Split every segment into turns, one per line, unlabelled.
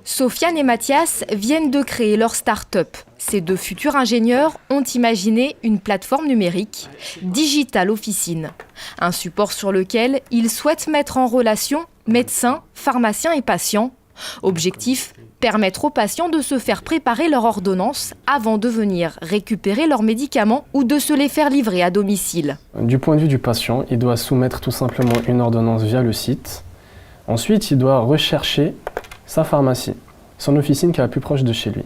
Sofiane et Mathias viennent de créer leur start-up. Ces deux futurs ingénieurs ont imaginé une plateforme numérique, Digital Officine. Un support sur lequel ils souhaitent mettre en relation médecins, pharmaciens et patients. Objectif, permettre aux patients de se faire préparer leur ordonnance avant de venir récupérer leurs médicaments ou de se les faire livrer à domicile.
Du point de vue du patient, il doit soumettre tout simplement une ordonnance via le site. Ensuite, il doit rechercher sa pharmacie, son officine qui est la plus proche de chez lui.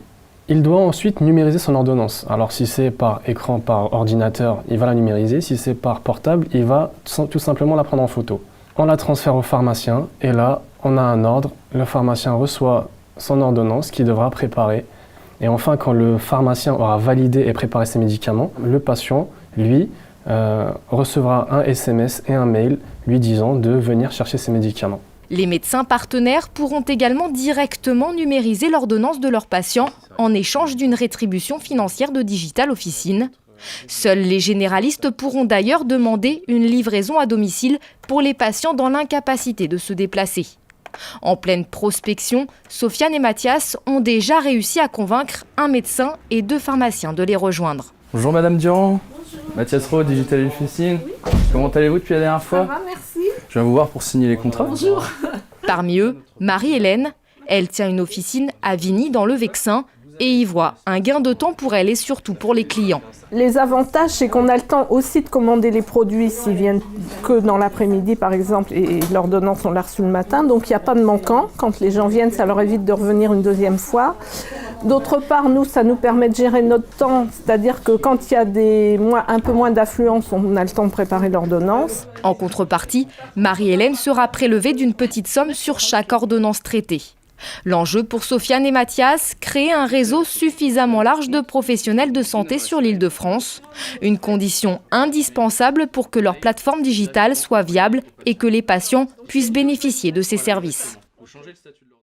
Il doit ensuite numériser son ordonnance. Alors si c'est par écran, par ordinateur, il va la numériser. Si c'est par portable, il va tout simplement la prendre en photo. On la transfère au pharmacien et là, on a un ordre. Le pharmacien reçoit son ordonnance qu'il devra préparer. Et enfin, quand le pharmacien aura validé et préparé ses médicaments, le patient, lui, recevra un SMS et un mail lui disant de venir chercher ses médicaments.
Les médecins partenaires pourront également directement numériser l'ordonnance de leurs patients en échange d'une rétribution financière de Digital Officine. Seuls les généralistes pourront d'ailleurs demander une livraison à domicile pour les patients dans l'incapacité de se déplacer. En pleine prospection, Sofiane et Mathias ont déjà réussi à convaincre un médecin et 2 pharmaciens de les rejoindre.
Bonjour Madame Durand, Mathias Rowe, Digital Officine. Comment allez-vous depuis la dernière fois?
Ça va, merci.
Je viens vous voir pour signer les contrats.
Bonjour.
Parmi eux, Marie-Hélène. Elle tient une officine à Vigny dans le Vexin et y voit un gain de temps pour elle et surtout pour les clients.
Les avantages, c'est qu'on a le temps aussi de commander les produits s'ils viennent que dans l'après-midi, par exemple, et l'ordonnance, on l'a reçue le matin. Donc, il n'y a pas de manquant. Quand les gens viennent, ça leur évite de revenir une deuxième fois. D'autre part, nous, ça nous permet de gérer notre temps. C'est-à-dire que quand il y a un peu moins d'affluence, on a le temps de préparer l'ordonnance.
En contrepartie, Marie-Hélène sera prélevée d'une petite somme sur chaque ordonnance traitée. L'enjeu pour Sofiane et Mathias, créer un réseau suffisamment large de professionnels de santé sur l'Île-de-France. Une condition indispensable pour que leur plateforme digitale soit viable et que les patients puissent bénéficier de ces services.